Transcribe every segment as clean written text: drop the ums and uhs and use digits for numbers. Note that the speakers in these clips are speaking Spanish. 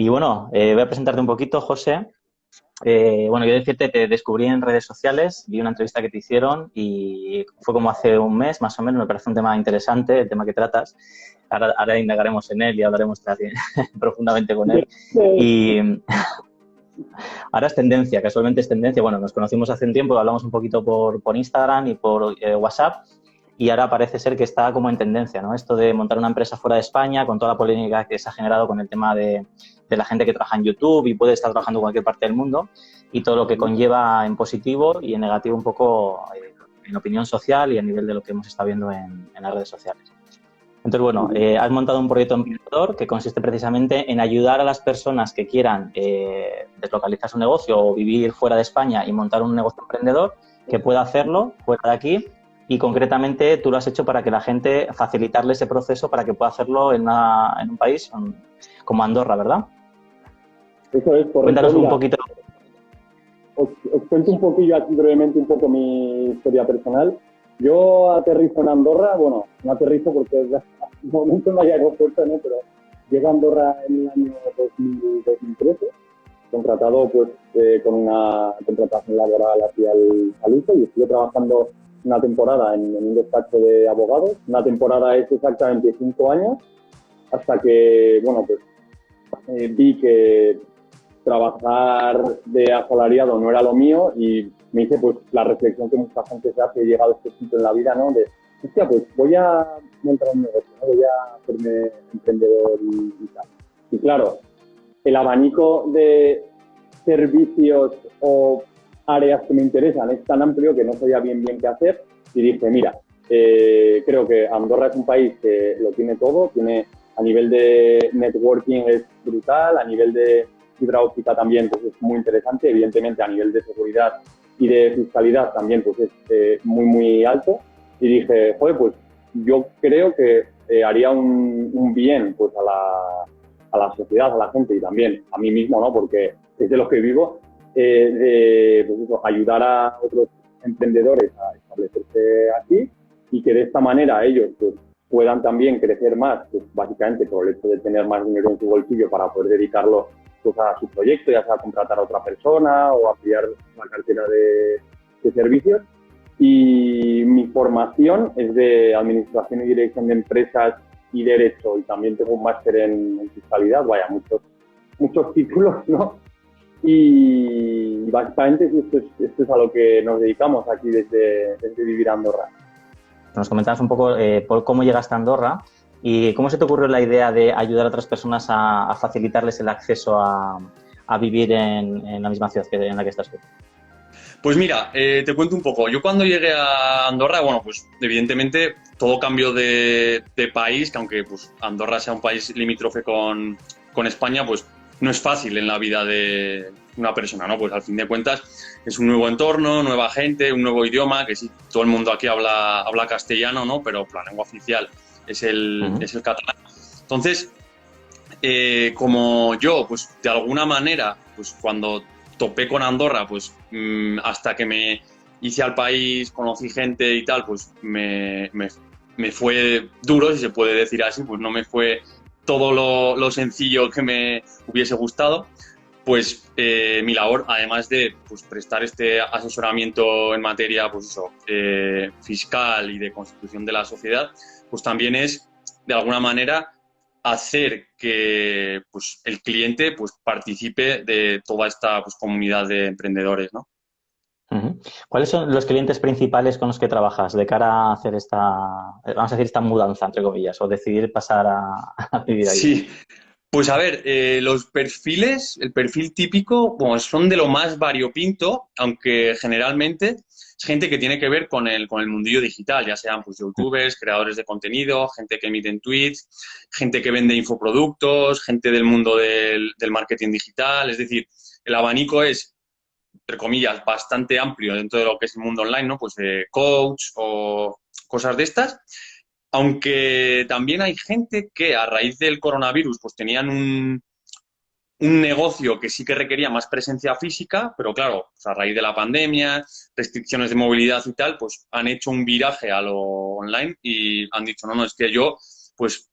Y bueno, voy a presentarte un poquito, José. Bueno, yo decirte, te descubrí en redes sociales, vi una entrevista que te hicieron y fue como hace un mes, más o menos. Me parece un tema interesante, el tema que tratas. Ahora indagaremos en él y hablaremos profundamente con él. Y ahora es tendencia, casualmente es tendencia. Bueno, nos conocimos hace un tiempo, hablamos un poquito por Instagram y por WhatsApp. Y ahora parece ser que está como en tendencia, ¿no? Esto de montar una empresa fuera de España, con toda la polémica que se ha generado con el tema de la gente que trabaja en YouTube y puede estar trabajando en cualquier parte del mundo, y todo lo que conlleva en positivo y en negativo un poco en opinión social y a nivel de lo que hemos estado viendo en las redes sociales. Entonces, bueno, has montado un proyecto emprendedor que consiste precisamente en ayudar a las personas que quieran deslocalizar su negocio o vivir fuera de España y montar un negocio emprendedor, que pueda hacerlo fuera de aquí. Y concretamente tú lo has hecho para que la gente, facilitarle ese proceso para que pueda hacerlo en un país como Andorra, ¿verdad? Eso es correcto. Cuéntanos un Mira, poquito. os cuento un poquillo aquí brevemente un poco mi historia personal. Yo aterrizo en Andorra, bueno, no aterrizo porque de momento no hay aeropuerto, ¿no? Pero llego a Andorra en el año 2013, contratado pues con una contratación laboral hacia el Saluto, y estuve trabajando una temporada en un despacho de abogados. Una temporada es exactamente 5 años, hasta que, bueno, pues vi que trabajar de asalariado no era lo mío, y me hice pues la reflexión que mucha gente se hace llegado a este punto en la vida, ¿no? De, hostia, pues voy a montar un negocio, ¿no? Voy a hacerme emprendedor y tal. Y claro, el abanico de servicios o áreas que me interesan es tan amplio que no sabía bien qué hacer, y dije, mira, creo que Andorra es un país que lo tiene todo, tiene a nivel de networking es brutal, a nivel de fibra óptica también pues es muy interesante, evidentemente a nivel de seguridad y de fiscalidad también pues es muy alto, y dije, joder, pues yo creo que haría un bien pues a la sociedad, a la gente y también a mí mismo, ¿no? Porque es de los que vivo, de pues eso, ayudar a otros emprendedores a establecerse aquí, y que de esta manera ellos pues puedan también crecer más, pues básicamente por el hecho de tener más dinero en su bolsillo para poder dedicarlo pues a su proyecto, ya sea contratar a otra persona o ampliar la cartera de servicios. Y mi formación es de Administración y Dirección de Empresas y Derecho, y también tengo un máster en fiscalidad, vaya, muchos títulos, ¿no? Y básicamente esto es a lo que nos dedicamos aquí desde Vivir Andorra. Nos comentabas un poco por cómo llegaste a Andorra y cómo se te ocurrió la idea de ayudar a otras personas a facilitarles el acceso a vivir en la misma ciudad en la que estás tú. Pues mira, te cuento un poco. Yo cuando llegué a Andorra, bueno, pues evidentemente todo cambio de país, que aunque pues Andorra sea un país limítrofe con España, pues no es fácil en la vida de una persona, ¿no? Pues al fin de cuentas es un nuevo entorno, nueva gente, un nuevo idioma, que sí, todo el mundo aquí habla castellano, ¿no? Pero la lengua oficial es es el catalán. Entonces, como yo, pues de alguna manera, pues cuando topé con Andorra, pues hasta que me hice al país, conocí gente y tal, pues me fue duro, si se puede decir así, pues no me fue todo lo sencillo que me hubiese gustado. Pues mi labor, además de pues, prestar este asesoramiento en materia pues eso, fiscal y de constitución de la sociedad, pues también es, de alguna manera, hacer que pues, el cliente pues, participe de toda esta pues, comunidad de emprendedores, ¿no? Uh-huh. ¿Cuáles son los clientes principales con los que trabajas de cara a hacer vamos a decir, esta mudanza, entre comillas, o decidir pasar a vivir allí? Sí, pues a ver, los perfiles, el perfil típico, bueno, son de lo más variopinto, aunque generalmente es gente que tiene que ver con el mundillo digital, ya sean pues youtubers, creadores de contenido, gente que emiten tweets, gente que vende infoproductos, gente del mundo del marketing digital, es decir, el abanico es, entre comillas, bastante amplio dentro de lo que es el mundo online, ¿no? Pues coach o cosas de estas. Aunque también hay gente que a raíz del coronavirus pues tenían un negocio que sí que requería más presencia física, pero claro, pues a raíz de la pandemia, restricciones de movilidad y tal, pues han hecho un viraje a lo online y han dicho, no, no, es que yo pues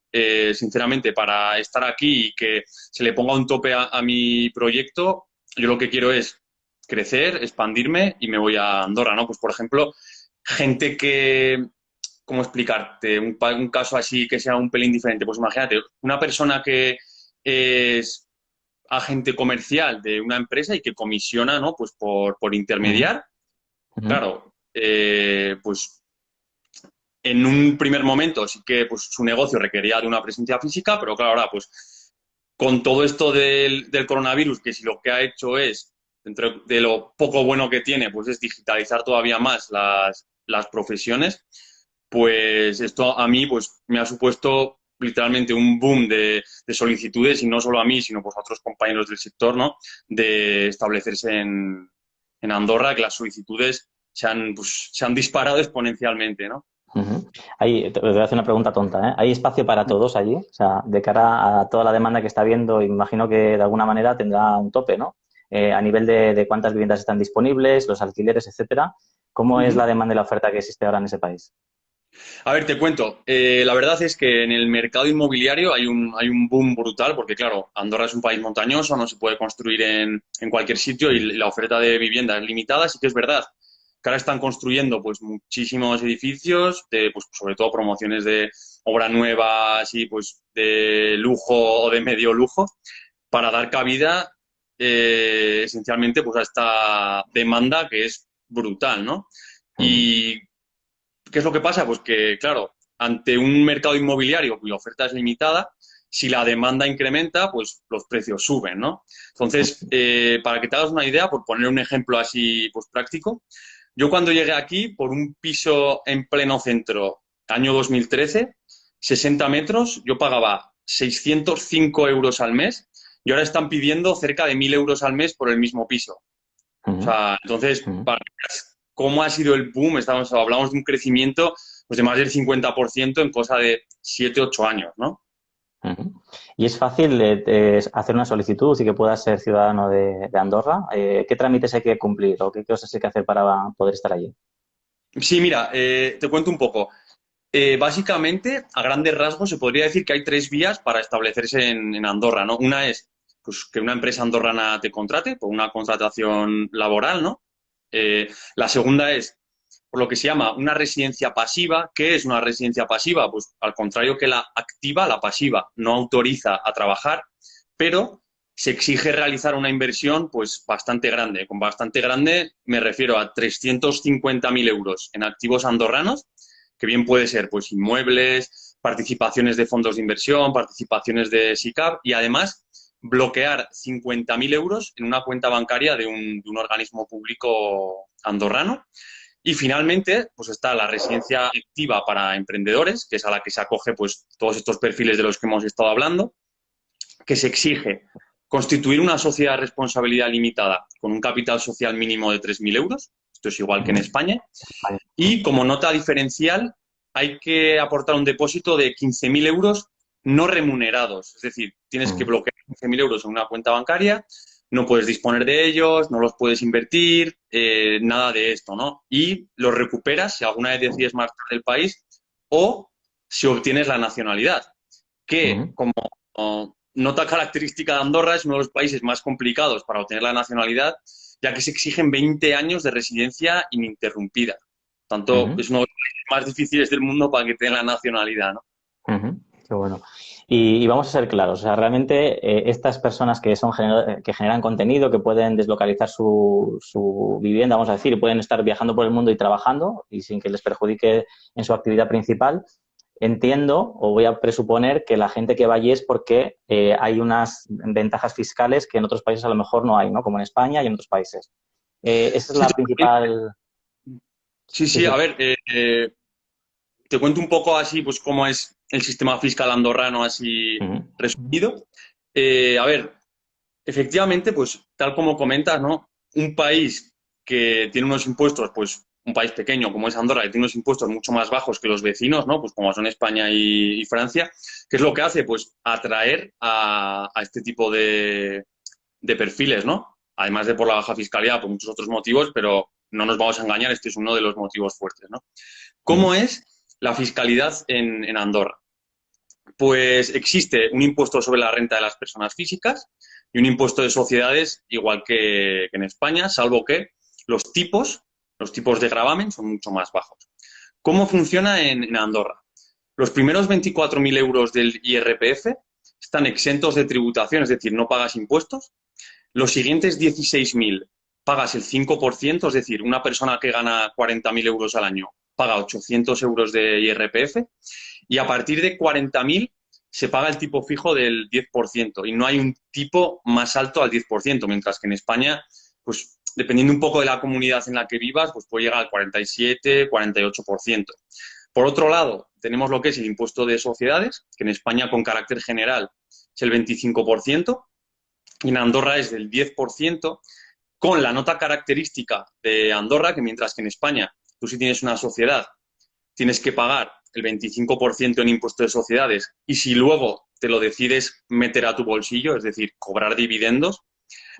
sinceramente, para estar aquí y que se le ponga un tope a mi proyecto, yo lo que quiero es crecer, expandirme y me voy a Andorra, ¿no? Pues, por ejemplo, gente que, ¿cómo explicarte? Un caso así que sea un pelín diferente. Pues imagínate, una persona que es agente comercial de una empresa y que comisiona, ¿no? Pues por Ujú, intermediar, ujú, claro, pues en un primer momento sí que pues, su negocio requería de una presencia física, pero claro, ahora pues con todo esto del coronavirus, que si lo que ha hecho es, dentro de lo poco bueno que tiene, pues es digitalizar todavía más las profesiones, pues esto a mí pues me ha supuesto literalmente un boom de solicitudes, y no solo a mí, sino pues a otros compañeros del sector, ¿no? De establecerse en Andorra, que las solicitudes se han disparado exponencialmente, ¿no? ujú. Te voy a hacer una pregunta tonta, ¿eh? ¿Hay espacio para todos allí? O sea, de cara a toda la demanda que está habiendo, imagino que de alguna manera tendrá un tope, ¿no? A nivel de cuántas viviendas están disponibles, los alquileres, etcétera. ¿Cómo es la Ujú. demanda y la oferta que existe ahora en ese país? A ver, te cuento. La verdad es que en el mercado inmobiliario hay un boom brutal, porque claro, Andorra es un país montañoso, no se puede construir en cualquier sitio y la oferta de vivienda es limitada. Sí que es verdad que ahora están construyendo pues muchísimos edificios, de, pues, sobre todo promociones de obra nueva, así pues de lujo o de medio lujo, para dar cabida esencialmente pues a esta demanda que es brutal, ¿no? Ujú, Y ¿qué es lo que pasa? Pues que, claro, ante un mercado inmobiliario cuya oferta es limitada, si la demanda incrementa, pues los precios suben, ¿no? Entonces, para que te hagas una idea, por poner un ejemplo así pues, práctico, yo cuando llegué aquí, por un piso en pleno centro, año 2013, 60 metros, yo pagaba 605 euros al mes y ahora están pidiendo cerca de 1.000 euros al mes por el mismo piso. O ujú, sea, entonces, ujú, para que veas cómo ha sido el boom, hablamos de un crecimiento pues, de más del 50% en cosa de 7 8 años, ¿no? ujú. ¿Y es fácil hacer una solicitud y que puedas ser ciudadano de Andorra? ¿Qué trámites hay que cumplir o qué cosas hay que hacer para poder estar allí? Sí, mira, te cuento un poco. Básicamente, a grandes rasgos, se podría decir que hay tres vías para establecerse en Andorra, ¿no? Una es pues, que una empresa andorrana te contrate por una contratación laboral, ¿no? La segunda es por lo que se llama una residencia pasiva. ¿Qué es una residencia pasiva? Pues al contrario que la activa, la pasiva no autoriza a trabajar, pero se exige realizar una inversión pues bastante grande. Con bastante grande me refiero a 350.000 euros en activos andorranos, que bien puede ser pues inmuebles, participaciones de fondos de inversión, participaciones de SICAV y además bloquear 50.000 euros en una cuenta bancaria de un organismo público andorrano. Y finalmente, pues está la residencia activa para emprendedores, que es a la que se acoge pues todos estos perfiles de los que hemos estado hablando, que se exige constituir una sociedad de responsabilidad limitada con un capital social mínimo de 3.000 euros, esto es igual que en Ujú, España, vale. y como nota diferencial hay que aportar un depósito de 15.000 euros no remunerados, es decir, tienes que Ujú, bloquear 15.000 euros en una cuenta bancaria, no puedes disponer de ellos, no los puedes invertir, nada de esto, ¿no? Y los recuperas si alguna vez decides marchar del país o si obtienes la nacionalidad, que ujú. como nota característica de Andorra es uno de los países más complicados para obtener la nacionalidad, ya que se exigen 20 años de residencia ininterrumpida. Tanto Ujú, es uno de los países más difíciles del mundo para que tenga la nacionalidad, ¿no? ujú. Qué bueno. Y vamos a ser claros, o sea, realmente estas personas que que generan contenido, que pueden deslocalizar su vivienda, vamos a decir, y pueden estar viajando por el mundo y trabajando y sin que les perjudique en su actividad principal, entiendo o voy a presuponer que la gente que va allí es porque hay unas ventajas fiscales que en otros países a lo mejor no hay, ¿no? Como en España y en otros países. Esa es Sí, la principal. sí, Sí, sí, a sí. ver, te cuento un poco así, pues cómo es el sistema fiscal andorrano, así Ujú, resumido. A ver, efectivamente, pues tal como comentas, ¿no? Un país que tiene unos impuestos, pues un país pequeño como es Andorra, que tiene unos impuestos mucho más bajos que los vecinos, ¿no? Pues como son España y Francia, ¿qué es lo que hace? Pues atraer a este tipo de perfiles, ¿no? Además de por la baja fiscalidad, por muchos otros motivos, pero no nos vamos a engañar, este es uno de los motivos fuertes, ¿no? ujú, ¿Cómo es la fiscalidad en Andorra? pues existe un impuesto sobre la renta de las personas físicas y un impuesto de sociedades igual que en España, salvo que los tipos de gravamen son mucho más bajos. ¿Cómo funciona en Andorra? Los primeros 24.000 euros del IRPF están exentos de tributación, es decir, no pagas impuestos. Los siguientes 16.000 pagas el 5%, es decir, una persona que gana 40.000 euros al año paga 800 euros de IRPF, y a partir de 40.000 se paga el tipo fijo del 10% y no hay un tipo más alto al 10%, mientras que en España, pues dependiendo un poco de la comunidad en la que vivas, pues puede llegar al 47, 48%. Por otro lado, tenemos lo que es el impuesto de sociedades, que en España con carácter general es el 25%, y en Andorra es del 10%, con la nota característica de Andorra, que mientras que en España tú si tienes una sociedad tienes que pagar el 25% en impuesto de sociedades y si luego te lo decides meter a tu bolsillo, es decir, cobrar dividendos,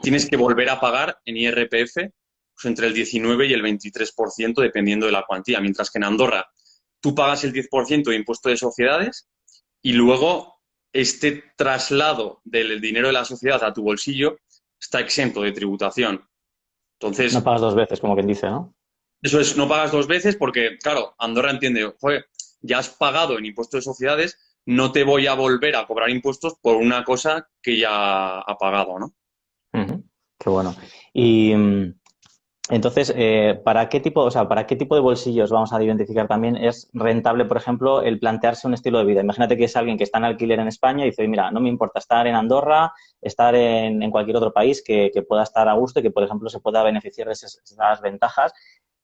tienes que volver a pagar en IRPF pues, entre el 19 y el 23% dependiendo de la cuantía, mientras que en Andorra tú pagas el 10% de impuesto de sociedades y luego este traslado del dinero de la sociedad a tu bolsillo está exento de tributación. No Entonces, pagas dos veces, como quien dice, ¿no? eso es, no pagas dos veces porque, claro, Andorra entiende, joder, ya has pagado en impuesto de sociedades, no te voy a volver a cobrar impuestos por una cosa que ya ha pagado, ¿no? Ujú. Qué bueno. Y entonces, ¿para qué tipo, o sea, para qué tipo de bolsillos vamos a identificar también es rentable, por ejemplo, el plantearse un estilo de vida? Imagínate que es alguien que está en alquiler en España y dice, mira, no me importa estar en Andorra, estar en cualquier otro país que pueda estar a gusto y que, por ejemplo, se pueda beneficiar de esas ventajas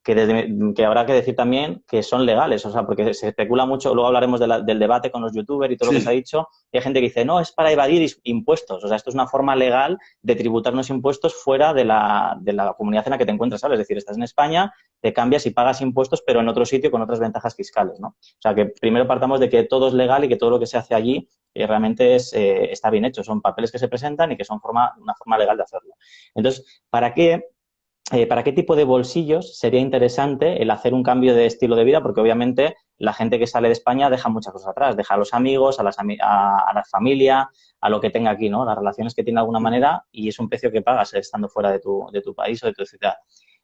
que habrá que decir también que son legales, o sea, porque se especula mucho, luego hablaremos del debate con los youtubers y todo lo que se ha Sí. dicho, y hay gente que dice, no, es para evadir impuestos, o sea, esto es una forma legal de tributar unos impuestos fuera de la comunidad en la que te encuentras, ¿sabes? Es decir, estás en España, te cambias y pagas impuestos, pero en otro sitio con otras ventajas fiscales, ¿no? O sea, que primero partamos de que todo es legal y que todo lo que se hace allí realmente está bien hecho, son papeles que se presentan y que son una forma legal de hacerlo. Entonces, ¿para qué tipo de bolsillos sería interesante el hacer un cambio de estilo de vida? Porque obviamente la gente que sale de España deja muchas cosas atrás, deja a los amigos, a la familia, a lo que tenga aquí, ¿no? Las relaciones que tiene de alguna manera y es un precio que pagas estando fuera de tu país o de tu ciudad.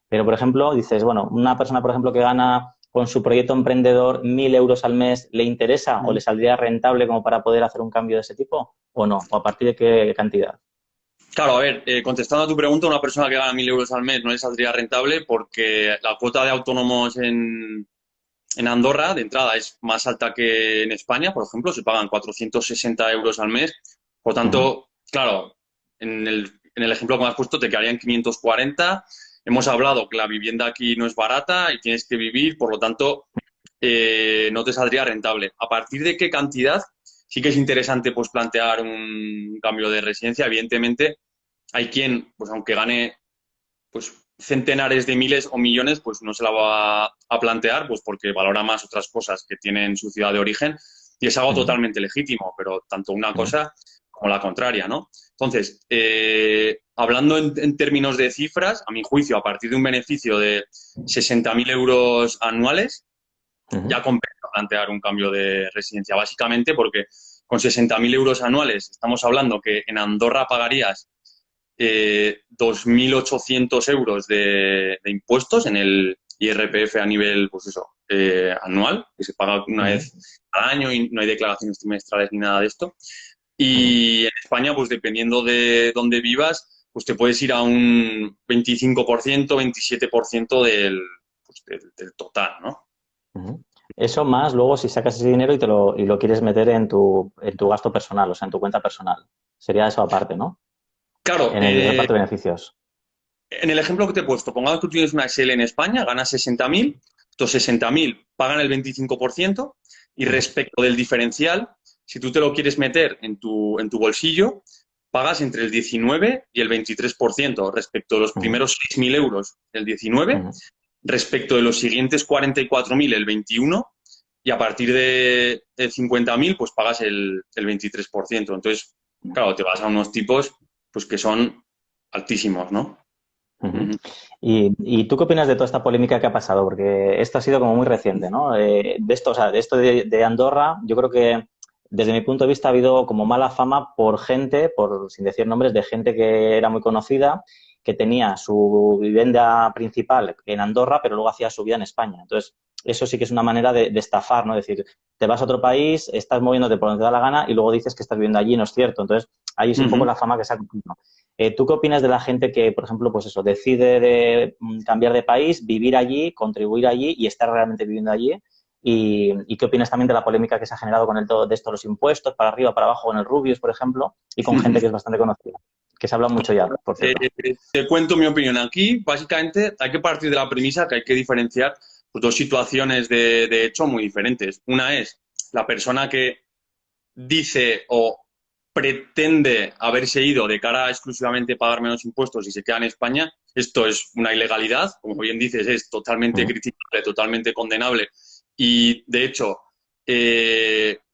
Pero, por ejemplo, dices, bueno, una persona, por ejemplo, que gana con su proyecto emprendedor 1.000 euros al mes, ¿le interesa o le saldría rentable como para poder hacer un cambio de ese tipo o no? ¿O a partir de qué cantidad? Claro, a ver, contestando a tu pregunta, una persona que gana 1.000 euros al mes no le saldría rentable porque la cuota de autónomos en Andorra, de entrada, es más alta que en España, por ejemplo, se pagan 460 euros al mes. Por Ujú, tanto, claro, en el ejemplo que me has puesto te quedarían 540. Hemos hablado que la vivienda aquí no es barata y tienes que vivir, por lo tanto, no te saldría rentable. ¿A partir de qué cantidad? Sí que es interesante pues, plantear un cambio de residencia. Evidentemente, hay quien, pues aunque gane pues centenares de miles o millones, pues no se la va a plantear, pues porque valora más otras cosas que tiene en su ciudad de origen y es algo ujú, totalmente legítimo, pero tanto una ujú, cosa como la contraria, ¿no? Entonces, hablando en términos de cifras, a mi juicio, a partir de un beneficio de 60.000 euros anuales, ujú. ya compensa plantear un cambio de residencia, básicamente porque con 60.000 euros anuales estamos hablando que en Andorra pagarías 2.800 euros de impuestos en el IRPF a nivel, pues eso, anual, que se paga una Ujú. vez al año y no hay declaraciones trimestrales ni nada de esto. Ujú. Y en España, pues dependiendo de dónde vivas, pues te puedes ir a un 25%, 27% del total, ¿no? Ujú. Eso más luego si sacas ese dinero y lo quieres meter en tu gasto personal, o sea, en tu cuenta personal. Sería eso aparte, ¿no? Claro, En el reparto de beneficios. en el ejemplo que te he puesto, pongamos que tú tienes una SL en España, ganas 60.000, estos 60.000 pagan el 25% y Ujú, respecto del diferencial, si tú te lo quieres meter en tu bolsillo, pagas entre el 19 y el 23% respecto de los ujú, primeros 6.000 euros, el 19, ujú. respecto de los siguientes 44.000, el 21, y a partir de 50.000, pues pagas el 23%. Entonces, claro, te vas a unos tipos pues que son altísimos, ¿no? Ujú. Ujú. ¿Y tú qué opinas de toda esta polémica que ha pasado? Porque esto ha sido como muy reciente, ¿no? De esto, o sea, de esto de Andorra, yo creo que desde mi punto de vista, ha habido como mala fama por gente, sin decir nombres, de gente que era muy conocida, que tenía su vivienda principal en Andorra, pero luego hacía su vida en España. Entonces, eso sí que es una manera de estafar, ¿no? Es decir, te vas a otro país, estás moviéndote por donde te da la gana y luego dices que estás viviendo allí y no es cierto. Entonces, ahí es un poco la fama que se ha cumplido. ¿Tú qué opinas de la gente que, por ejemplo, pues eso, decide cambiar de país, vivir allí, contribuir allí y estar realmente viviendo allí? ¿Y qué opinas también de la polémica que se ha generado con todo de esto, los impuestos, para arriba, para abajo, con el Rubius, por ejemplo, y con gente que es bastante conocida? Que se habla mucho ya, por cierto. Te cuento mi opinión. Aquí, básicamente, hay que partir de la premisa que hay que diferenciar pues, dos situaciones de hecho muy diferentes. Una es la persona que dice o pretende haberse ido de cara a exclusivamente pagar menos impuestos y se queda en España. Esto es una ilegalidad, como bien dices, es totalmente criticable, totalmente condenable. Y, de hecho,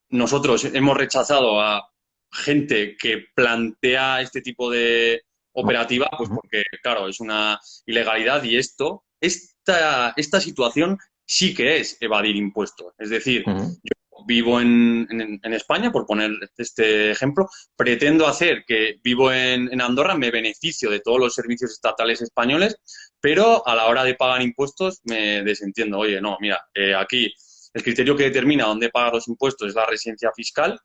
nosotros hemos rechazado a gente que plantea este tipo de operativa, pues porque, claro, es una ilegalidad y esta situación sí que es evadir impuestos. Es decir, yo vivo en España, por poner este ejemplo, pretendo hacer que vivo en Andorra, me beneficio de todos los servicios estatales españoles, pero a la hora de pagar impuestos me desentiendo. Oye, no, mira, aquí el criterio que determina dónde pagar los impuestos es la residencia fiscal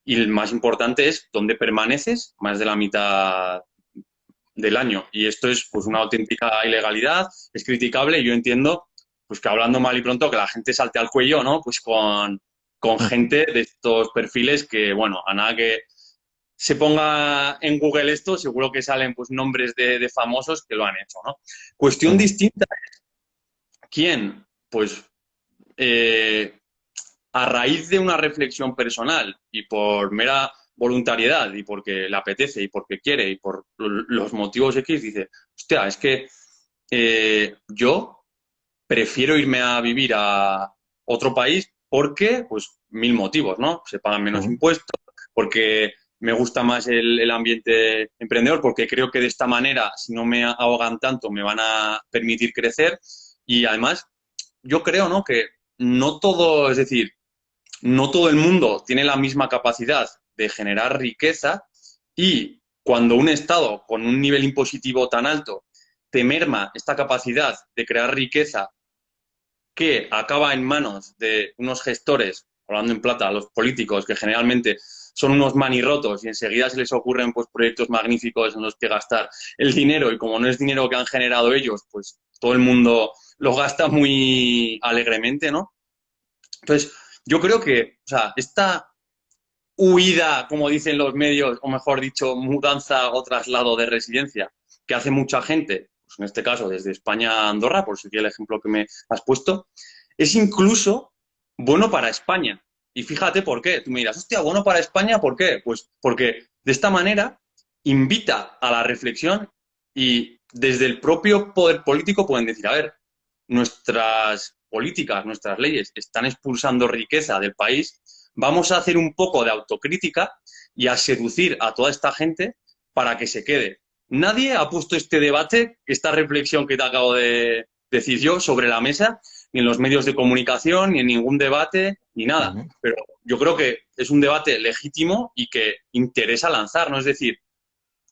y el más importante es dónde permaneces más de la mitad del año. Y esto es pues una auténtica ilegalidad, es criticable y yo entiendo pues que hablando mal y pronto que la gente salte al cuello, ¿no? Pues con gente de estos perfiles que, bueno, a nada que se ponga en Google esto, seguro que salen pues nombres de famosos que lo han hecho, ¿no? Cuestión distinta es quién, pues a raíz de una reflexión personal y por mera voluntariedad y porque le apetece y porque quiere y por los motivos X, dice, hostia, es que yo prefiero irme a vivir a otro país porque, pues, mil motivos, ¿no? Se pagan menos impuestos, porque me gusta más el ambiente emprendedor, porque creo que de esta manera, si no me ahogan tanto, me van a permitir crecer y además yo creo, ¿no? Que no todo, es decir, no todo el mundo tiene la misma capacidad de generar riqueza y cuando un Estado con un nivel impositivo tan alto te merma esta capacidad de crear riqueza que acaba en manos de unos gestores, hablando en plata, los políticos, que generalmente son unos manirrotos y enseguida se les ocurren pues, proyectos magníficos en los que gastar el dinero y como no es dinero que han generado ellos, pues todo el mundo lo gasta muy alegremente, ¿no? Entonces, yo creo que, o sea, esta huida, como dicen los medios, o mejor dicho, mudanza o traslado de residencia que hace mucha gente, pues en este caso desde España a Andorra, por seguir el ejemplo que me has puesto, es incluso bueno para España. Y fíjate por qué. Tú me dirás, hostia, bueno para España, ¿por qué? Pues porque de esta manera invita a la reflexión y desde el propio poder político pueden decir, a ver, nuestras políticas, nuestras leyes están expulsando riqueza del país, vamos a hacer un poco de autocrítica y a seducir a toda esta gente para que se quede. Nadie ha puesto este debate, esta reflexión que te acabo de decir yo sobre la mesa, ni en los medios de comunicación, ni en ningún debate, ni nada. Pero yo creo que es un debate legítimo y que interesa lanzar, ¿no? Es decir,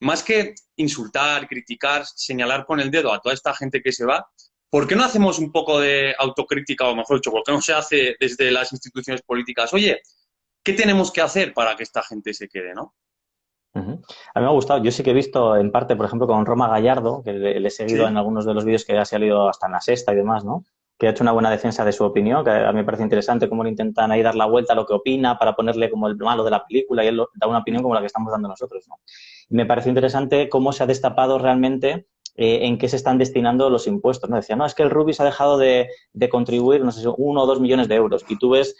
más que insultar, criticar, señalar con el dedo a toda esta gente que se va, ¿por qué no hacemos un poco de autocrítica, o mejor dicho, por qué no se hace desde las instituciones políticas? Oye, ¿qué tenemos que hacer para que esta gente se quede, no? A mí me ha gustado. Yo sí que he visto en parte, por ejemplo, con Roma Gallardo, que le he seguido en algunos de los vídeos que ha salido hasta en La Sexta y demás, ¿no? Que ha hecho una buena defensa de su opinión, que a mí me parece interesante cómo le intentan ahí dar la vuelta a lo que opina para ponerle como el malo de la película y él da una opinión como la que estamos dando nosotros, ¿no? Y me parece interesante cómo se ha destapado realmente en qué se están destinando los impuestos, ¿no? Decía, no, es que el Rubis ha dejado de contribuir, no sé, 1 o 2 millones de euros y tú ves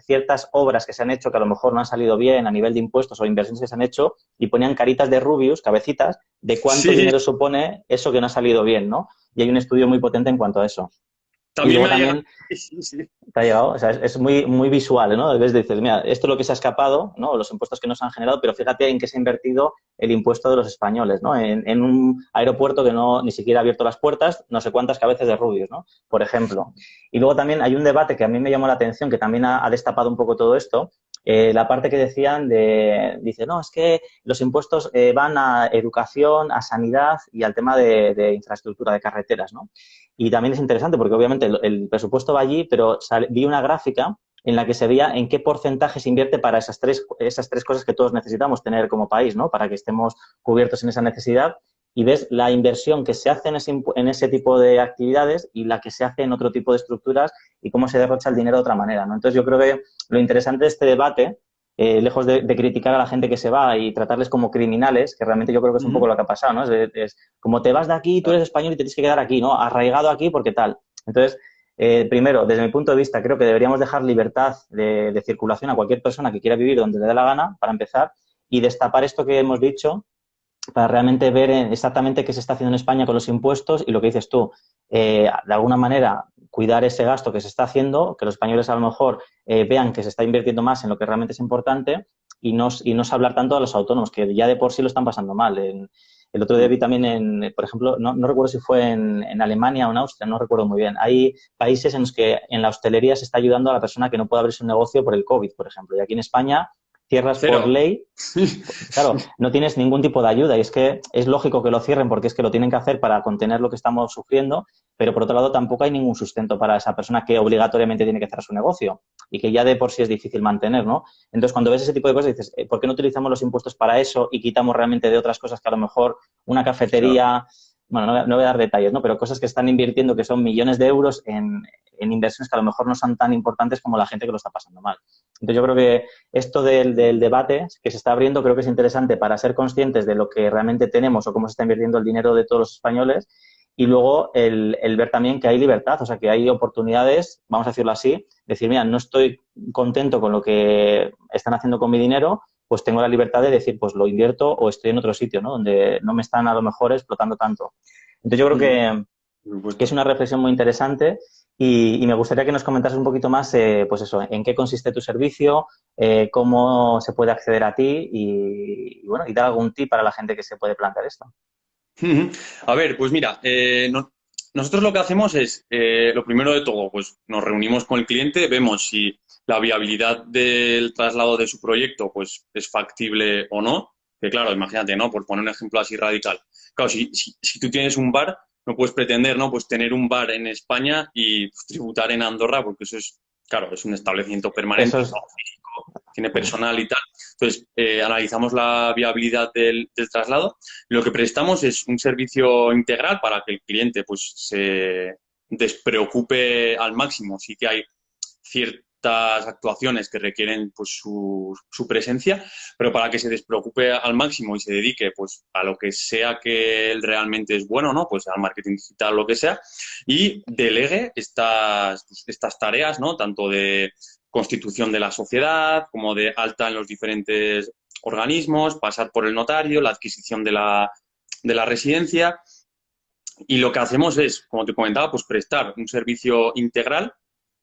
ciertas obras que se han hecho que a lo mejor no han salido bien a nivel de impuestos o inversiones que se han hecho y ponían caritas de Rubius, cabecitas, de cuánto dinero supone eso que no ha salido bien, ¿no? Y hay un estudio muy potente en cuanto a eso. También y me luego ha también llegado. te ha llegado, o sea, es muy, muy visual, ¿no? Ves, dices, mira, esto es lo que se ha escapado, ¿no? Los impuestos que no se han generado, pero fíjate en qué se ha invertido el impuesto de los españoles, ¿no? En un aeropuerto que no ni siquiera ha abierto las puertas, no sé cuántas cabezas de Rubius, ¿no? Por ejemplo. Y luego también hay un debate que a mí me llamó la atención, que también ha destapado un poco todo esto, la parte que decían dice, no, es que los impuestos van a educación, a sanidad y al tema de infraestructura, de carreteras, ¿no? Y también es interesante porque obviamente el presupuesto va allí, pero vi una gráfica en la que se veía en qué porcentaje se invierte para esas tres cosas que todos necesitamos tener como país, ¿no? Para que estemos cubiertos en esa necesidad. Y ves la inversión que se hace en ese tipo de actividades y la que se hace en otro tipo de estructuras y cómo se derrocha el dinero de otra manera, ¿no? Entonces, yo creo que lo interesante de este debate, lejos de criticar a la gente que se va y tratarles como criminales, que realmente yo creo que es un poco lo que ha pasado, ¿no? Es como te vas de aquí, tú eres español y te tienes que quedar aquí, ¿no? Arraigado aquí porque tal. Entonces, primero, desde mi punto de vista, creo que deberíamos dejar libertad de circulación a cualquier persona que quiera vivir donde le dé la gana, para empezar, y destapar esto que hemos dicho para realmente ver exactamente qué se está haciendo en España con los impuestos y lo que dices tú, de alguna manera cuidar ese gasto que se está haciendo, que los españoles a lo mejor vean que se está invirtiendo más en lo que realmente es importante y no hablar tanto a los autónomos, que ya de por sí lo están pasando mal. El otro día vi también, por ejemplo, no recuerdo si fue en Alemania o en Austria, no recuerdo muy bien. Hay países en los que en la hostelería se está ayudando a la persona que no puede abrirse un negocio por el COVID, por ejemplo. Y aquí en España cierras por Cero. ley. Claro, no tienes ningún tipo de ayuda y es que es lógico que lo cierren porque es que lo tienen que hacer para contener lo que estamos sufriendo, pero por otro lado tampoco hay ningún sustento para esa persona que obligatoriamente tiene que cerrar su negocio y que ya de por sí es difícil mantener, ¿no? Entonces, cuando ves ese tipo de cosas dices, ¿por qué no utilizamos los impuestos para eso y quitamos realmente de otras cosas que a lo mejor una Claro. cafetería, bueno, no voy a dar detalles, ¿no? Pero cosas que están invirtiendo que son millones de euros en inversiones que a lo mejor no son tan importantes como la gente que lo está pasando mal. Entonces, yo creo que esto del debate que se está abriendo creo que es interesante para ser conscientes de lo que realmente tenemos o cómo se está invirtiendo el dinero de todos los españoles y luego el ver también que hay libertad, o sea, que hay oportunidades, vamos a decirlo así, decir, mira, no estoy contento con lo que están haciendo con mi dinero, pues tengo la libertad de decir, pues lo invierto o estoy en otro sitio, ¿no? Donde no me están a lo mejor explotando tanto. Entonces, yo creo Por que es supuesto. una reflexión muy interesante y me gustaría que nos comentases un poquito más, pues eso, en qué consiste tu servicio, cómo se puede acceder a ti y, bueno, y dar algún tip para la gente que se puede plantear esto. Ujú. A ver, pues mira, nosotros lo que hacemos es, lo primero de todo, pues nos reunimos con el cliente, vemos si la viabilidad del traslado de su proyecto pues es factible o no. Que claro, imagínate, ¿no? Por poner un ejemplo así radical. Claro, si tú tienes un bar, no puedes pretender, ¿no? Pues tener un bar en España y pues, tributar en Andorra, porque eso es, claro, es un establecimiento Eso permanente, es. ¿no? Físico, tiene personal y tal. Entonces, analizamos la viabilidad del traslado. Lo que prestamos es un servicio integral para que el cliente pues, se despreocupe al máximo. Sí que hay ciertas actuaciones que requieren pues, su presencia, pero para que se despreocupe al máximo y se dedique pues, a lo que sea que él realmente es bueno, ¿no? Pues al marketing digital, lo que sea, y delegue estas tareas, ¿no? Tanto de constitución de la sociedad como de alta en los diferentes organismos, pasar por el notario, la adquisición de la residencia. Y lo que hacemos es, como te comentaba, pues prestar un servicio integral,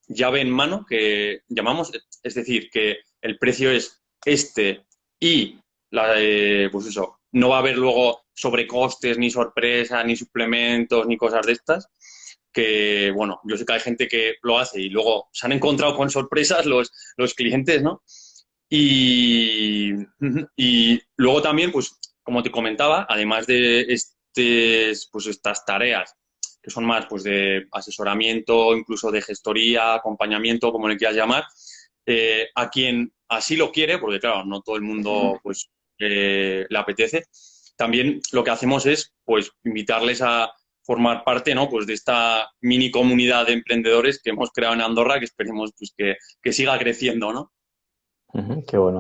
llave en mano, que llamamos, es decir, que el precio es este y pues eso, no va a haber luego sobrecostes, ni sorpresas, ni suplementos, ni cosas de estas. Que, bueno, yo sé que hay gente que lo hace y luego se han encontrado con sorpresas los clientes, ¿no? Y luego también, pues, como te comentaba, además de pues, estas tareas que son más pues, de asesoramiento, incluso de gestoría, acompañamiento, como le quieras llamar, a quien así lo quiere, porque claro, no todo el mundo pues, le apetece, también lo que hacemos es pues, invitarles a formar parte, ¿no? Pues de esta mini comunidad de emprendedores que hemos creado en Andorra, que esperemos pues, que siga creciendo, ¿no? Ujú, qué bueno.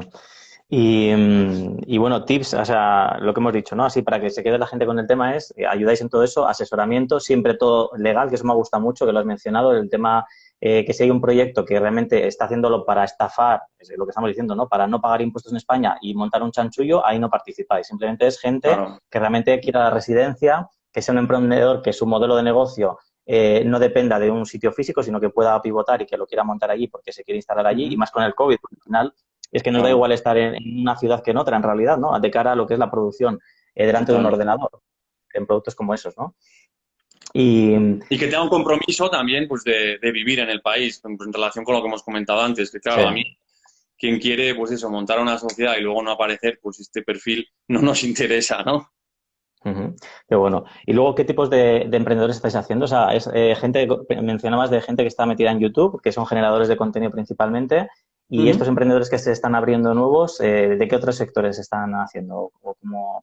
Y bueno, tips, o sea, lo que hemos dicho, ¿no? Así para que se quede la gente con el tema es, ayudáis en todo eso, asesoramiento, siempre todo legal, que eso me gusta mucho, que lo has mencionado, el tema que si hay un proyecto que realmente está haciéndolo para estafar, es lo que estamos diciendo, ¿no? Para no pagar impuestos en España y montar un chanchullo, ahí no participáis. Simplemente es gente Claro. que realmente quiera la residencia, que sea un emprendedor, que su modelo de negocio no dependa de un sitio físico, sino que pueda pivotar y que lo quiera montar allí porque se quiere instalar allí, y Ujú. más con el COVID, porque al final es que nos da Claro, igual estar en una ciudad que en otra, en realidad, ¿no? De cara a lo que es la producción delante de un total. ordenador, en productos como esos, ¿no? Y Y que tenga un compromiso también pues, de vivir en el país, en relación con lo que hemos comentado antes, que sí, claro, a mí quien quiere, pues eso, montar una sociedad y luego no aparecer, pues este perfil no nos interesa, ¿no? Ujú. Qué bueno. Y luego, ¿qué tipos de emprendedores estáis haciendo? O sea, es gente, mencionabas de gente que está metida en YouTube, que son generadores de contenido principalmente, y estos Ujú. emprendedores que se están abriendo nuevos, ¿de qué otros sectores están haciendo?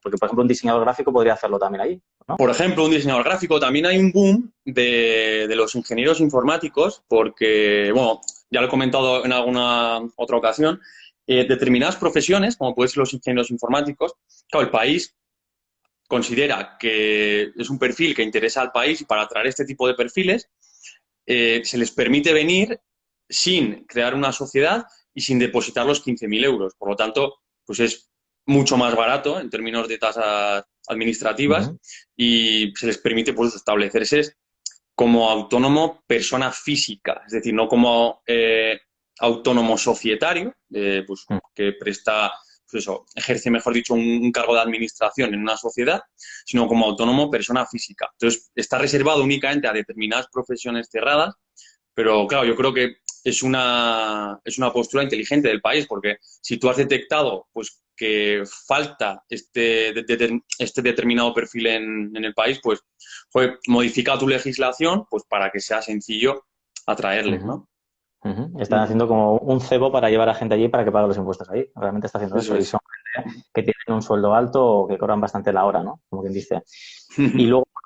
Porque, por ejemplo, un diseñador gráfico podría hacerlo también ahí, ¿no? Por ejemplo, un diseñador gráfico. También hay un boom de los ingenieros informáticos porque, bueno, ya lo he comentado en alguna otra ocasión, determinadas profesiones, como pueden ser los ingenieros informáticos, claro, el país considera que es un perfil que interesa al país y para atraer este tipo de perfiles se les permite venir sin crear una sociedad y sin depositar los 15.000 euros. Por lo tanto, pues es mucho más barato en términos de tasas administrativas Ujú, y se les permite pues, establecerse como autónomo persona física, es decir, no como autónomo societario, pues, ujú, que presta, pues eso, ejerce, mejor dicho, un cargo de administración en una sociedad, sino como autónomo persona física. Entonces, está reservado únicamente a determinadas profesiones cerradas, pero claro, yo creo que es una postura inteligente del país, porque si tú has detectado pues, que falta este determinado perfil en el país, pues joder, modifica tu legislación pues, para que sea sencillo atraerles, ujú, ¿no? ujú. Están Ujú. haciendo como un cebo para llevar a gente allí para que pague los impuestos ahí. Realmente está haciendo Eso eso. Y es. son gente que tienen un sueldo alto o que cobran bastante la hora, ¿no? Como quien dice. Y luego, por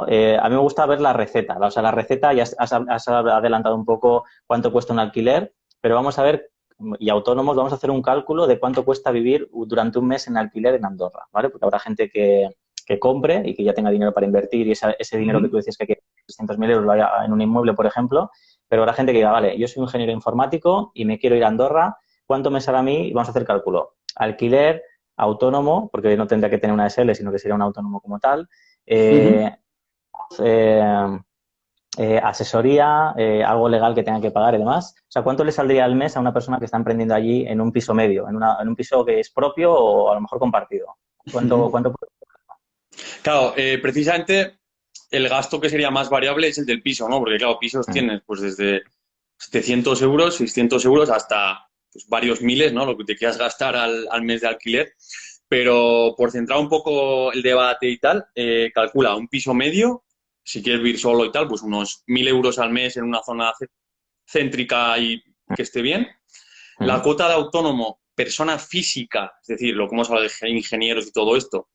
ejemplo, a mí me gusta ver la receta. O sea, la receta ya has adelantado un poco cuánto cuesta un alquiler, pero vamos a ver, y autónomos, vamos a hacer un cálculo de cuánto cuesta vivir durante un mes en alquiler en Andorra, ¿vale? Porque habrá gente que compre y que ya tenga dinero para invertir y ese dinero que tú decías que 300.000 euros vaya en un inmueble, por ejemplo, pero habrá gente que diga, vale, yo soy un ingeniero informático y me quiero ir a Andorra, ¿cuánto me sale a mí? Y vamos a hacer cálculo. Alquiler, autónomo, porque no tendría que tener una SL, sino que sería un autónomo como tal, Ujú. eh, eh, asesoría, algo legal que tenga que pagar y demás. O sea, ¿cuánto le saldría al mes a una persona que está emprendiendo allí en un piso medio, en un piso que es propio o a lo mejor compartido? ¿Cuánto? Claro, precisamente el gasto que sería más variable es el del piso, ¿no? Porque, claro, pisos tienes pues desde 700 euros, 600 euros hasta pues, varios miles, ¿no? Lo que te quieras gastar al mes de alquiler. Pero por centrar un poco el debate y tal, calcula un piso medio, si quieres vivir solo y tal, pues unos 1.000 euros al mes en una zona céntrica y que esté bien. La Ujú, cuota de autónomo, persona física, es decir, lo que hemos hablado de ingenieros y todo esto,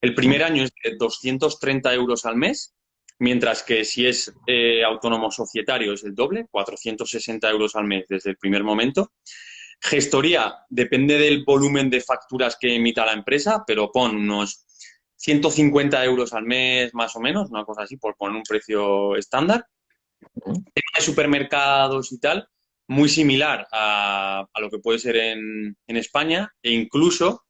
el primer año es de 230 euros al mes, mientras que si es autónomo societario es el doble, 460 euros al mes desde el primer momento. Gestoría depende del volumen de facturas que emita la empresa, pero pon unos 150 euros al mes más o menos, una cosa así, por poner un precio estándar. ujú, Tema de supermercados y tal, muy similar a lo que puede ser en España e incluso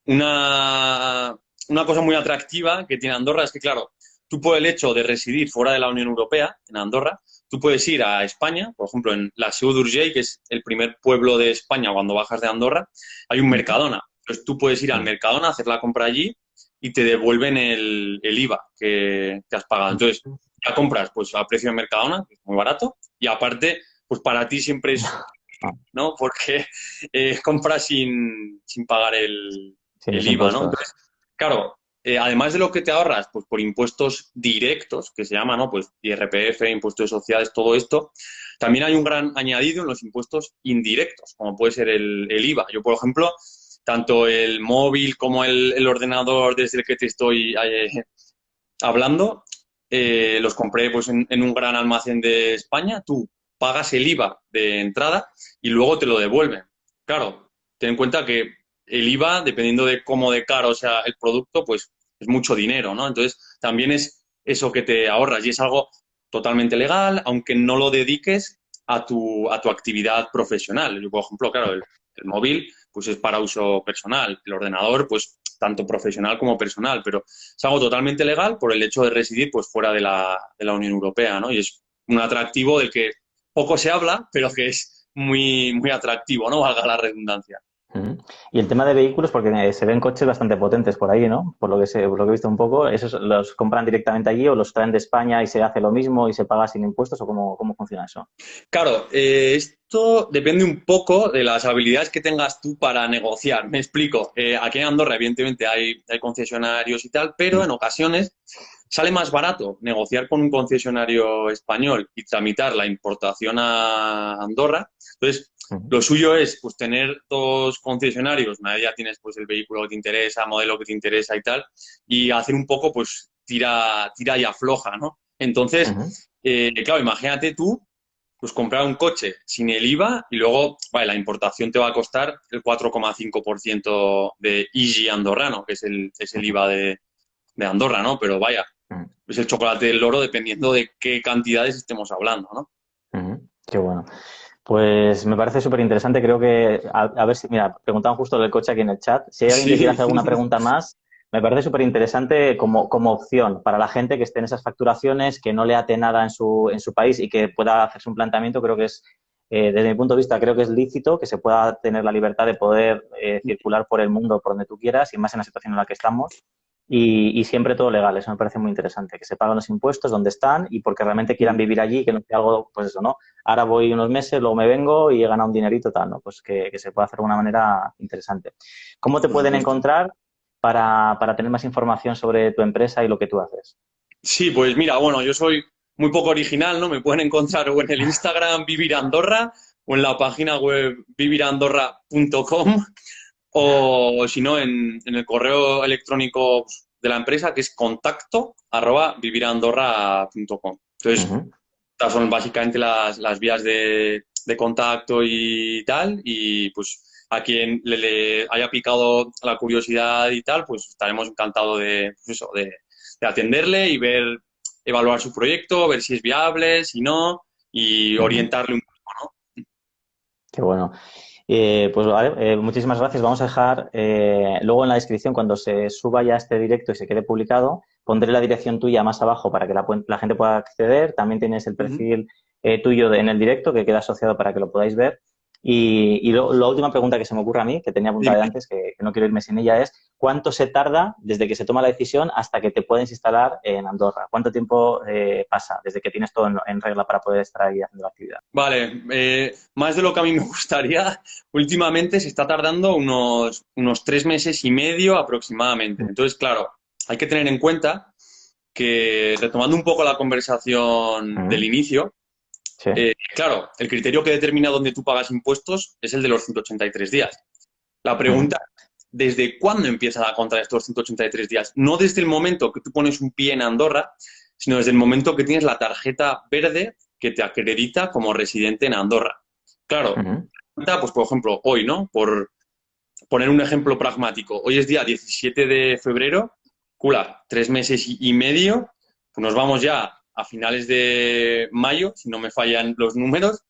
una cosa muy atractiva que tiene Andorra es que, claro, tú por el hecho de residir fuera de la Unión Europea, en Andorra, tú puedes ir a España, por ejemplo, en la Seu d'Urgell, que es el primer pueblo de España cuando bajas de Andorra, hay un ujú, Mercadona. Entonces tú puedes ir al Mercadona, hacer la compra allí y te devuelven el IVA que has pagado. Entonces, ya compras pues a precio de Mercadona, que es muy barato, y aparte, pues para ti siempre es, ah, ¿no? Porque compras sin pagar sí, el los IVA, ¿no? impuestos. Entonces, claro, además de lo que te ahorras, pues por impuestos directos, que se llama, ¿no? Pues IRPF, impuestos de sociedades, todo esto, también hay un gran añadido en los impuestos indirectos, como puede ser el IVA. Yo, por ejemplo, tanto el móvil como el ordenador desde el que te estoy hablando, los compré pues en un gran almacén de España, tú pagas el IVA de entrada y luego te lo devuelven. Claro, ten en cuenta que el IVA, dependiendo de cómo de caro sea el producto, pues es mucho dinero, ¿no? Entonces, también es eso que te ahorras y es algo totalmente legal, aunque no lo dediques a tu actividad profesional. Yo, por ejemplo, claro, el móvil pues es para uso personal, el ordenador pues tanto profesional como personal, pero es algo totalmente legal por el hecho de residir pues fuera de la Unión Europea, ¿no? Y es un atractivo del que poco se habla, pero que es muy, muy atractivo, ¿no? Valga la redundancia. Ujú. Y el tema de vehículos, porque se ven coches bastante potentes por ahí, ¿no? Por lo que he visto un poco, ¿esos los compran directamente allí o los traen de España y se hace lo mismo y se paga sin impuestos o cómo funciona eso? Claro, esto depende un poco de las habilidades que tengas tú para negociar. Me explico. Aquí en Andorra, evidentemente, hay concesionarios y tal, pero Mm, en ocasiones sale más barato negociar con un concesionario español y tramitar la importación a Andorra. Entonces, ujú, lo suyo es pues tener dos concesionarios, una de ellas tienes pues el vehículo que te interesa, modelo que te interesa y tal, y hacer un poco pues tira y afloja, ¿no? Entonces, ujú, claro, imagínate tú pues comprar un coche sin el IVA y luego, vale, la importación te va a costar el 4,5% de IGI andorrano, que es el ujú, IVA de Andorra, ¿no? Pero vaya, ujú, es el chocolate del loro dependiendo de qué cantidades estemos hablando, ¿no? ujú. Qué bueno. Pues me parece súper interesante. Creo que, a ver si, mira, preguntaban justo del coche aquí en el chat. Si hay alguien que quiera Sí. hacer alguna pregunta más, me parece súper interesante como opción para la gente que esté en esas facturaciones, que no le ate nada en su país y que pueda hacerse un planteamiento. Creo que es, desde mi punto de vista, creo que es lícito que se pueda tener la libertad de poder circular por el mundo por donde tú quieras y más en la situación en la que estamos. Y siempre todo legal, eso me parece muy interesante, que se paguen los impuestos donde están y porque realmente quieran vivir allí, que no sea algo, pues eso, ¿no? Ahora voy unos meses, luego me vengo y he ganado un dinerito tal, ¿no? Pues que se pueda hacer de una manera interesante. ¿Cómo te Por pueden supuesto. encontrar para tener más información sobre tu empresa y lo que tú haces? Sí, pues mira, bueno, yo soy muy poco original, ¿no? Me pueden encontrar o en el Instagram Vivir Andorra o en la página web vivirandorra.com o si no en el correo electrónico de la empresa que es contacto@vivirandorra.com. Entonces, Ujú, estas son básicamente las vías de contacto y tal. Y pues a quien le haya picado la curiosidad y tal, pues estaremos encantados pues eso, de atenderle y ver, evaluar su proyecto, ver si es viable, si no, y ujú. orientarle un poco, ¿no? Qué bueno. Pues vale, muchísimas gracias. Vamos a dejar luego en la descripción, cuando se suba ya este directo y se quede publicado, pondré la dirección tuya más abajo para que la gente pueda acceder. También tienes el Ujú. perfil tuyo en el directo que queda asociado para que lo podáis ver. Y la última pregunta que se me ocurre a mí, que tenía apuntada de Dime. antes, que no quiero irme sin ella, es ¿cuánto se tarda desde que se toma la decisión hasta que te puedes instalar en Andorra? ¿Cuánto tiempo pasa desde que tienes todo en regla para poder estar ahí haciendo la actividad? Vale, más de lo que a mí me gustaría, últimamente se está tardando unos 3 meses y medio aproximadamente. Entonces, claro, hay que tener en cuenta que, retomando un poco la conversación del Ujú. inicio, Sí. claro, el criterio que determina dónde tú pagas impuestos es el de los 183 días. La Ujú. pregunta es, ¿desde cuándo empieza la contra de estos 183 días? No desde el momento que tú pones un pie en Andorra, sino desde el momento que tienes la tarjeta verde que te acredita como residente en Andorra. Claro, Ujú. pues por ejemplo, hoy, ¿no? Por poner un ejemplo pragmático, hoy es día 17 de febrero, cula, 3 meses y medio, pues nos vamos ya a finales de mayo, si no me fallan los números,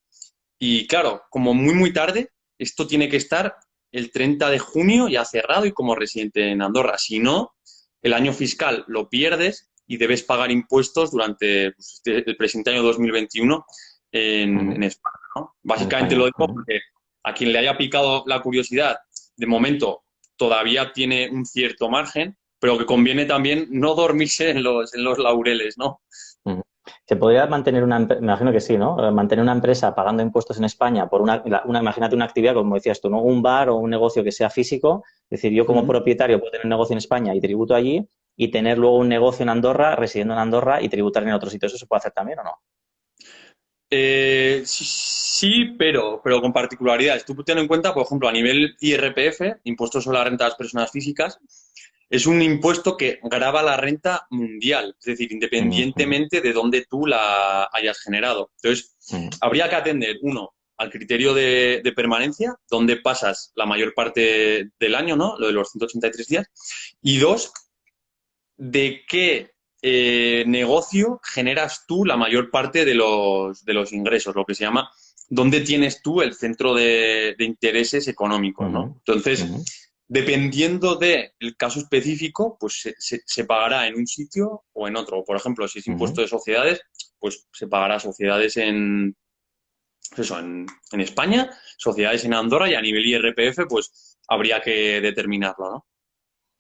y claro, como muy tarde, esto tiene que estar el 30 de junio ya cerrado y como residente en Andorra. Si no, el año fiscal lo pierdes y debes pagar impuestos durante pues, el presente año 2021 en Ujú. España, ¿no? En Básicamente lo España. digo Ujú. porque a quien le haya picado la curiosidad, de momento todavía tiene un cierto margen, pero que conviene también no dormirse en los laureles, ¿no? Ujú. ¿Se podría mantener me imagino que sí, ¿no? Mantener una empresa pagando impuestos en España por imagínate una actividad, como decías tú, ¿no? Un bar o un negocio que sea físico. Es decir, yo como Ujú. propietario puedo tener un negocio en España y tributo allí y tener luego un negocio en Andorra, residiendo en Andorra y tributar en otro sitio. ¿Eso se puede hacer también o no? Sí, sí, pero con particularidades. Tú ten en cuenta, por ejemplo, a nivel IRPF, Impuesto sobre la Renta de las Personas Físicas, es un impuesto que grava la renta mundial, es decir, Ujú, independientemente de dónde tú la hayas generado. Entonces, ujú, habría que atender, uno, al criterio de permanencia, donde pasas la mayor parte del año, ¿no? Lo de los 183 días. Y dos, de qué negocio generas tú la mayor parte de los ingresos, lo que se llama, dónde tienes tú el centro de intereses económicos, ujú, ¿no? Entonces, ujú, dependiendo del caso específico, pues se pagará en un sitio o en otro. Por ejemplo, si es ujú, impuesto de sociedades, pues se pagará sociedades eso, en España, sociedades en Andorra y a nivel IRPF, pues habría que determinarlo, ¿no?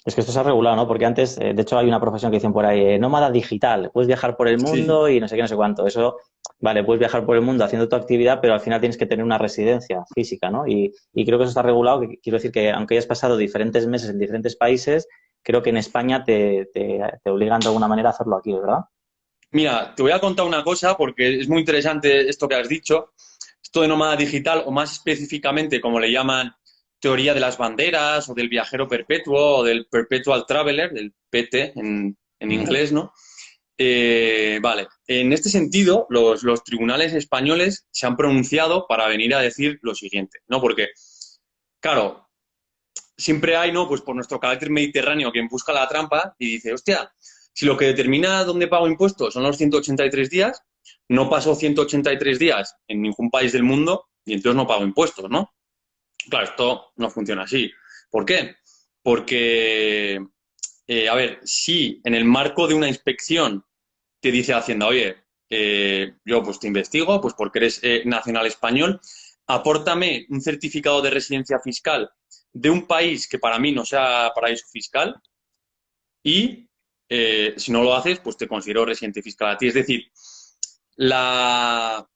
Es que esto se ha regulado, ¿no? Porque antes, de hecho, hay una profesión que dicen por ahí, nómada digital, puedes viajar por el Sí. mundo y no sé qué, no sé cuánto. Eso, vale, puedes viajar por el mundo haciendo tu actividad, pero al final tienes que tener una residencia física, ¿no? Y creo que eso está regulado, que quiero decir que aunque hayas pasado diferentes meses en diferentes países, creo que en España te obligan de alguna manera a hacerlo aquí, ¿verdad? Mira, te voy a contar una cosa porque es muy interesante esto que has dicho, esto de nómada digital o más específicamente como le llaman teoría de las banderas o del viajero perpetuo o del perpetual traveler, del PT en Ujú. inglés, ¿no? Vale, en este sentido, los tribunales españoles se han pronunciado para venir a decir lo siguiente, ¿no? Porque, claro, siempre hay, ¿no? Pues por nuestro carácter mediterráneo, quien busca la trampa y dice, hostia, si lo que determina dónde pago impuestos son los 183 días, no paso 183 días en ningún país del mundo y entonces no pago impuestos, ¿no? Claro, esto no funciona así. ¿Por qué? Porque, a ver, si en el marco de una inspección te dice Hacienda, oye, yo pues te investigo, pues porque eres nacional español, apórtame un certificado de residencia fiscal de un país que para mí no sea paraíso fiscal y si no lo haces, pues te considero residente fiscal a ti. Es decir, la,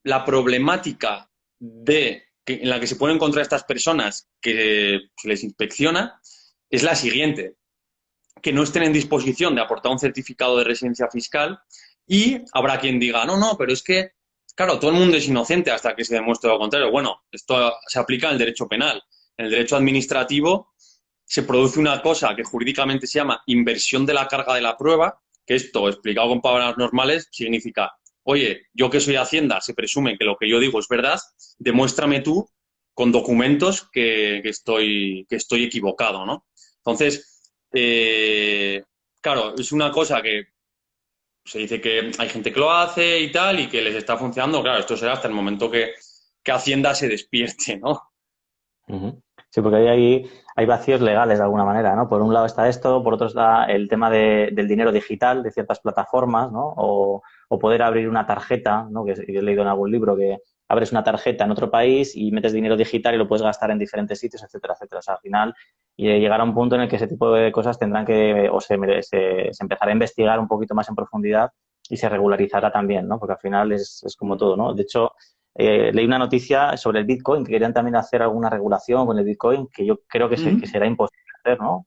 la problemática en la que se pueden encontrar estas personas que se les inspecciona es la siguiente, que no estén en disposición de aportar un certificado de residencia fiscal y habrá quien diga, no, no, pero es que, claro, todo el mundo es inocente hasta que se demuestre lo contrario. Bueno, esto se aplica en el derecho penal. En el derecho administrativo se produce una cosa que jurídicamente se llama inversión de la carga de la prueba, que esto, explicado con palabras normales, significa, oye, yo que soy Hacienda, se presume que lo que yo digo es verdad, demuéstrame tú con documentos que estoy equivocado, ¿no? Entonces, claro, es una cosa que se dice que hay gente que lo hace y tal, y que les está funcionando. Claro, esto será hasta el momento que Hacienda se despierte, ¿no? Ujú. Sí, porque hay vacíos legales de alguna manera, ¿no? Por un lado está esto, por otro está el tema del dinero digital de ciertas plataformas, ¿no? O poder abrir una tarjeta, ¿no? Que he leído en algún libro que abres una tarjeta en otro país y metes dinero digital y lo puedes gastar en diferentes sitios, etcétera, etcétera. O sea, al final llegará un punto en el que ese tipo de cosas tendrán que, o se empezará a investigar un poquito más en profundidad y se regularizará también, ¿no? Porque al final es como todo, ¿no? De hecho, leí una noticia sobre el Bitcoin, que querían también hacer alguna regulación con el Bitcoin, que yo creo que Ujú. será imposible hacer, ¿no?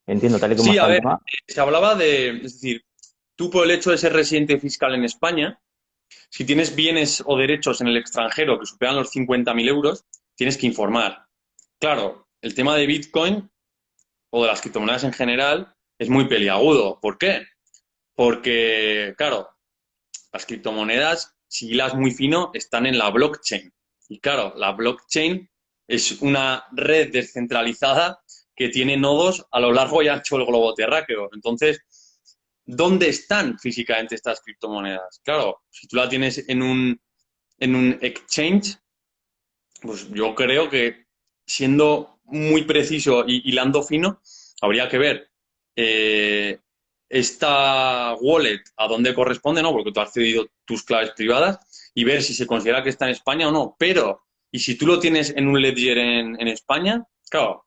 Entiendo, tal y como Sí, está a el ver, tema. se hablaba es decir, tú por el hecho de ser residente fiscal en España, si tienes bienes o derechos en el extranjero que superan los 50.000 euros, tienes que informar. Claro, el tema de Bitcoin o de las criptomonedas en general es muy peliagudo. ¿Por qué? Porque, claro, las criptomonedas, si hilas muy fino, están en la blockchain. Y claro, la blockchain es una red descentralizada que tiene nodos a lo largo y ancho del globo terráqueo. Entonces, ¿dónde están físicamente estas criptomonedas? Claro, si tú la tienes en un exchange, pues yo creo que siendo muy preciso y hilando fino, habría que ver eh, esta wallet a dónde corresponde, ¿no? Porque tú has cedido tus claves privadas y ver si se considera que está en España o no. Pero, y si tú lo tienes en un ledger en España, claro,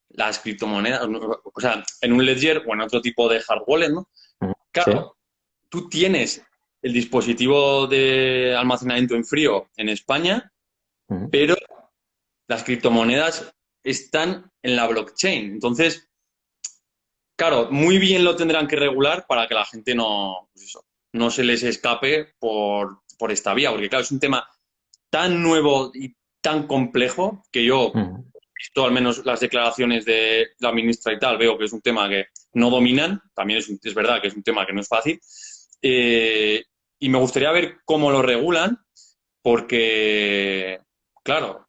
las criptomonedas, o sea, en un ledger o en otro tipo de hard wallet, ¿no? Ujú. Sí. Claro, tú tienes el dispositivo de almacenamiento en frío en España, Ujú. pero las criptomonedas están en la blockchain. Entonces, claro, muy bien lo tendrán que regular para que la gente no, pues eso, no se les escape por esta vía, porque claro, es un tema tan nuevo y tan complejo que yo, Ujú. visto al menos las declaraciones de la ministra y tal, veo que es un tema que no dominan, también es verdad que es un tema que no es fácil, eh, y me gustaría ver cómo lo regulan, porque, claro,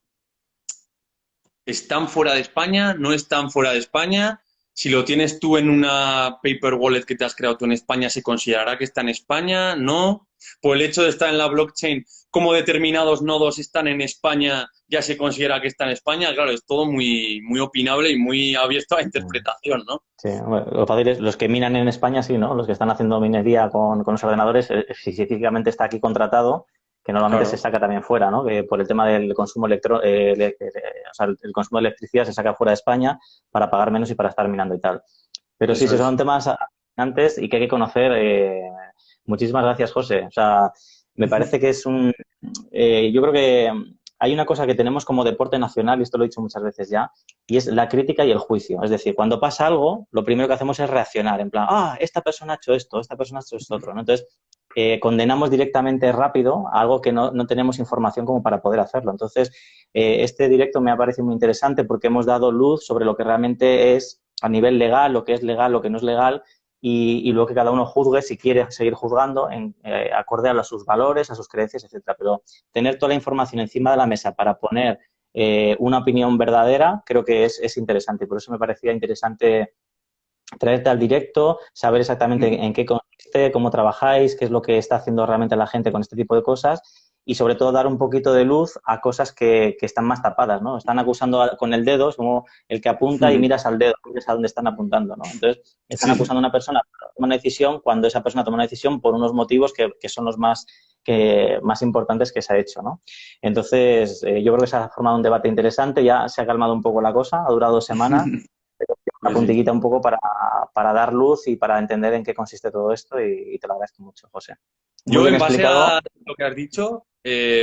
¿están fuera de España? ¿No están fuera de España? Si lo tienes tú en una paper wallet que te has creado tú en España, ¿se considerará que está en España? ¿No? Por el hecho de estar en la blockchain, como determinados nodos están en España, ya se considera que está en España. Claro, es todo muy, muy opinable y muy abierto a Ujú. interpretación, ¿no? Sí, bueno, lo fácil es, los que minan en España, sí, ¿no? Los que están haciendo minería con los ordenadores, si físicamente está aquí contratado, que normalmente Claro. se saca también fuera, ¿no? Que por el tema del consumo o sea, el consumo de electricidad se saca fuera de España para pagar menos y para estar minando y tal. Pero sí, Eso sí, son es. temas antes y que hay que conocer. Muchísimas gracias, José. O sea, me parece que es yo creo que hay una cosa que tenemos como deporte nacional, y esto lo he dicho muchas veces ya, y es la crítica y el juicio. Es decir, cuando pasa algo, lo primero que hacemos es reaccionar, en plan, esta persona ha hecho esto, esta persona ha hecho esto otro, ¿no? Entonces, condenamos directamente rápido a algo que no tenemos información como para poder hacerlo. Entonces, este directo me ha parecido muy interesante porque hemos dado luz sobre lo que realmente es a nivel legal, lo que es legal, lo que no es legal, y luego que cada uno juzgue si quiere seguir juzgando acorde a sus valores, a sus creencias, etcétera. Pero tener toda la información encima de la mesa para poner una opinión verdadera creo que es interesante. Por eso me parecía interesante traerte al directo, saber exactamente en qué consiste, cómo trabajáis, qué es lo que está haciendo realmente la gente con este tipo de cosas y sobre todo dar un poquito de luz a cosas que están más tapadas, ¿no? Están acusando con el dedo, es como el que apunta y miras al dedo, miras a dónde están apuntando, ¿no? Entonces, están Sí. acusando a una persona para tomar una decisión cuando esa persona toma una decisión por unos motivos que son los más importantes que se ha hecho, ¿no? Entonces, yo creo que se ha formado un debate interesante, ya se ha calmado un poco la cosa, ha durado 2 semanas, una Pues sí. puntillita un poco para dar luz y para entender en qué consiste todo esto y te lo agradezco mucho, José. Muy Yo, bien en base explicado. a lo que has dicho,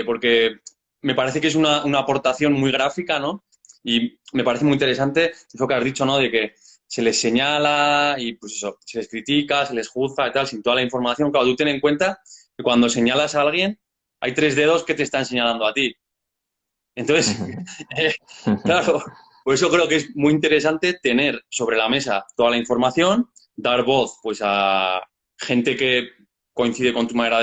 porque me parece que es una aportación muy gráfica, ¿no? Y me parece muy interesante eso que has dicho, ¿no? De que se les señala y, pues eso, se les critica, se les juzga y tal, sin toda la información. Claro, tú ten en cuenta que cuando señalas a alguien, hay 3 dedos que te están señalando a ti. Entonces, eh, claro, por eso creo que es muy interesante tener sobre la mesa toda la información, dar voz, pues, a gente que coincide con tu manera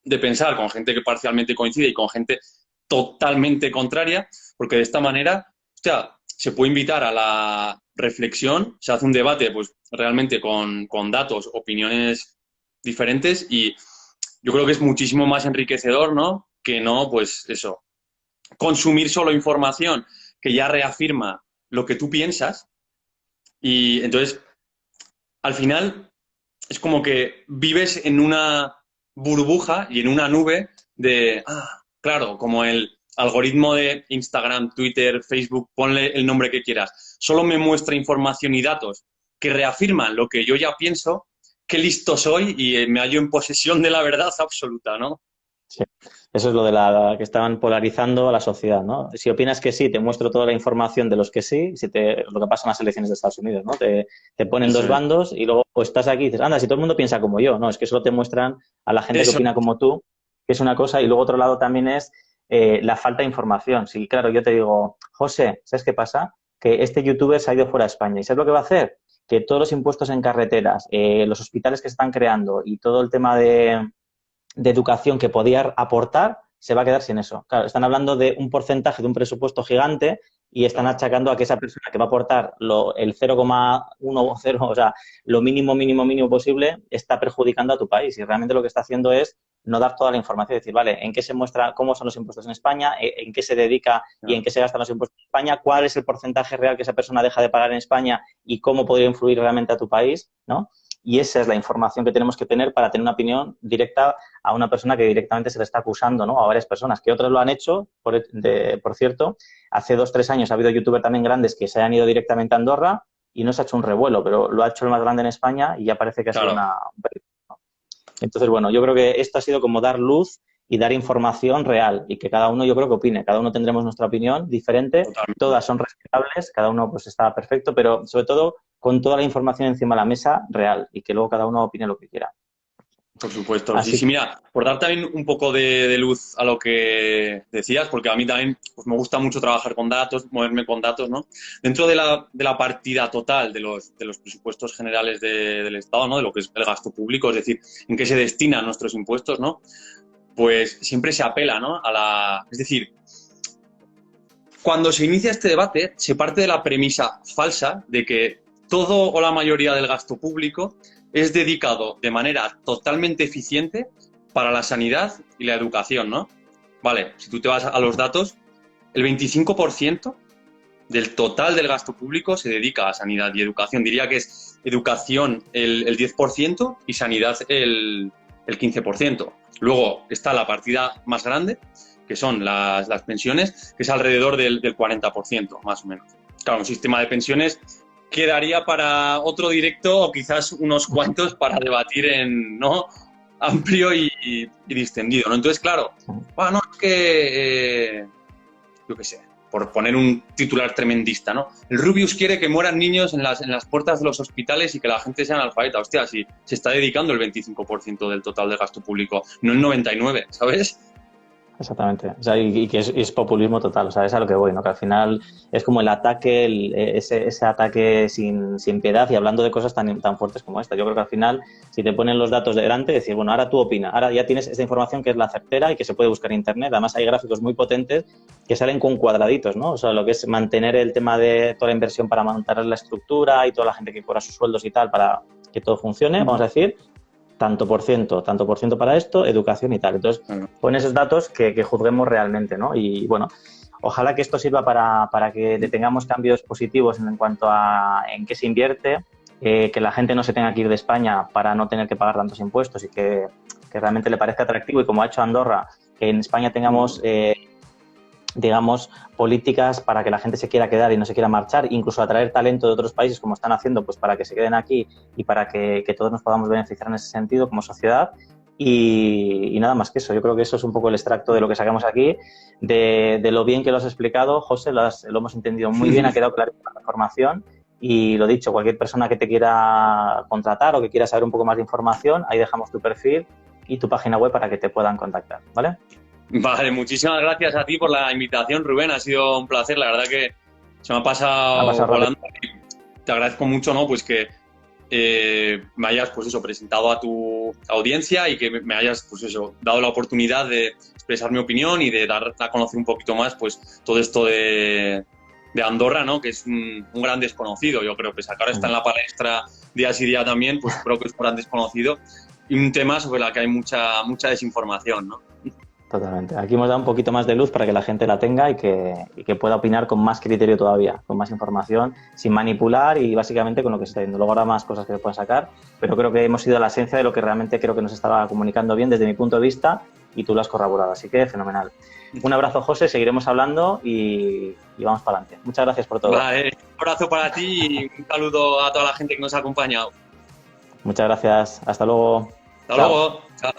de pensar, con gente que parcialmente coincide y con gente totalmente contraria, porque de esta manera, hostia, se puede invitar a la reflexión, se hace un debate, pues realmente con datos, opiniones diferentes y yo creo que es muchísimo más enriquecedor, ¿no? Que no, pues eso, consumir solo información que ya reafirma lo que tú piensas y entonces, al final, es como que vives en una burbuja y en una nube de, claro, como el algoritmo de Instagram, Twitter, Facebook, ponle el nombre que quieras, solo me muestra información y datos que reafirman lo que yo ya pienso, qué listo soy y me hallo en posesión de la verdad absoluta, ¿no? Sí. Eso es lo de la que estaban polarizando a la sociedad, ¿no? Si opinas que sí, te muestro toda la información de los que sí, lo que pasa en las elecciones de Estados Unidos, ¿no? Te ponen dos Eso es. bandos y luego pues, estás aquí y dices, anda, si todo el mundo piensa como yo, no, es que solo te muestran a la gente que Eso. opina como tú, que es una cosa, y luego otro lado también es la falta de información. Sí, claro, yo te digo, José, ¿sabes qué pasa? Que este youtuber se ha ido fuera de España. ¿Y sabes lo que va a hacer? Que todos los impuestos en carreteras, los hospitales que se están creando y todo el tema de educación que podía aportar, se va a quedar sin eso. Claro, están hablando de un porcentaje de un presupuesto gigante y están Claro. achacando a que esa persona que va a aportar el 0,10, o sea, lo mínimo, mínimo, mínimo posible, está perjudicando a tu país. Y realmente lo que está haciendo es no dar toda la información, decir, vale, en qué se muestra, cómo son los impuestos en España, en qué se dedica y en Claro. qué se gastan los impuestos en España, cuál es el porcentaje real que esa persona deja de pagar en España y cómo podría influir realmente a tu país, ¿no? Y esa es la información que tenemos que tener para tener una opinión directa a una persona que directamente se le está acusando, ¿no? A varias personas, que otras lo han hecho, por cierto. Hace 2 o 3 años ha habido youtubers también grandes que se han ido directamente a Andorra y no se ha hecho un revuelo, pero lo ha hecho el más grande en España y ya parece que ha sido Claro. un peligro, ¿no? Entonces, bueno, yo creo que esto ha sido como dar luz y dar información real y que cada uno, yo creo que opine, cada uno tendremos nuestra opinión diferente, Totalmente. todas son respetables, cada uno pues está perfecto, pero sobre todo con toda la información encima de la mesa real y que luego cada uno opine lo que quiera. Por supuesto, sí, Así sí, que, mira, por dar también un poco de luz a lo que decías, porque a mí también pues, me gusta mucho trabajar con datos, moverme con datos, ¿no? Dentro de la partida total de los presupuestos generales del Estado, ¿no? De lo que es el gasto público, es decir, en qué se destinan nuestros impuestos, ¿no? Pues siempre se apela, ¿no? Es decir, cuando se inicia este debate, se parte de la premisa falsa de que todo o la mayoría del gasto público es dedicado de manera totalmente eficiente para la sanidad y la educación, ¿no? Vale, si tú te vas a los datos, el 25% del total del gasto público se dedica a sanidad y educación. Diría que es educación el 10% y sanidad el 15%. Luego está la partida más grande, que son las pensiones, que es alrededor del 40%, más o menos. Claro, un sistema de pensiones quedaría para otro directo o quizás unos cuantos para debatir en, ¿no?, amplio y distendido, ¿no? Entonces, claro, bueno, es que, yo qué sé, por poner un titular tremendista, ¿no? El Rubius quiere que mueran niños en las puertas de los hospitales y que la gente sea analfabeta. Hostia, si se está dedicando el 25% del total de gasto público, no el 99%, ¿sabes? Exactamente. O sea, y que es populismo total, o sea, es a lo que voy, ¿no? Que al final es como el ataque, ese ataque sin piedad y hablando de cosas tan fuertes como esta. Yo creo que al final, si te ponen los datos delante, decir, bueno, ahora tú opina, ahora ya tienes esta información que es la certera y que se puede buscar en Internet. Además, hay gráficos muy potentes que salen con cuadraditos, ¿no? O sea, lo que es mantener el tema de toda la inversión para mantener la estructura y toda la gente que cobra sus sueldos y tal para que todo funcione, vamos a decir, tanto por ciento para esto, educación y tal. Entonces, con esos datos que juzguemos realmente, ¿no? Y bueno, ojalá que esto sirva para que tengamos cambios positivos en cuanto a en qué se invierte, que la gente no se tenga que ir de España para no tener que pagar tantos impuestos y que realmente le parezca atractivo y como ha hecho Andorra, que en España tengamos digamos, políticas para que la gente se quiera quedar y no se quiera marchar, incluso atraer talento de otros países como están haciendo, pues para que se queden aquí y para que todos nos podamos beneficiar en ese sentido como sociedad. Y nada más que eso, yo creo que eso es un poco el extracto de lo que sacamos aquí, de lo bien que lo has explicado, José, lo hemos entendido muy bien, ha quedado clara la información y lo dicho, cualquier persona que te quiera contratar o que quiera saber un poco más de información, ahí dejamos tu perfil y tu página web para que te puedan contactar, ¿vale? Vale, muchísimas gracias a ti por la invitación, Rubén. Ha sido un placer. La verdad que se me ha pasado volando. Te agradezco mucho, ¿no? Pues que me hayas, pues eso, presentado a tu audiencia y que me hayas, pues eso, dado la oportunidad de expresar mi opinión y de dar a conocer un poquito más, pues, todo esto de Andorra, ¿no? Que es un gran desconocido. Yo creo que ahora está en la palestra día sí día también, pues creo que es un gran desconocido y un tema sobre el que hay mucha desinformación, ¿no? Totalmente. Aquí hemos dado un poquito más de luz para que la gente la tenga y que pueda opinar con más criterio todavía, con más información, sin manipular y básicamente con lo que se está viendo. Luego habrá más cosas que se pueden sacar, pero creo que hemos ido a la esencia de lo que realmente creo que nos estaba comunicando bien desde mi punto de vista y tú lo has corroborado, así que fenomenal. Un abrazo, José, seguiremos hablando y vamos para adelante. Muchas gracias por todo. Vale, un abrazo para ti y un saludo a toda la gente que nos ha acompañado. Muchas gracias. Hasta luego. Hasta luego. Chao.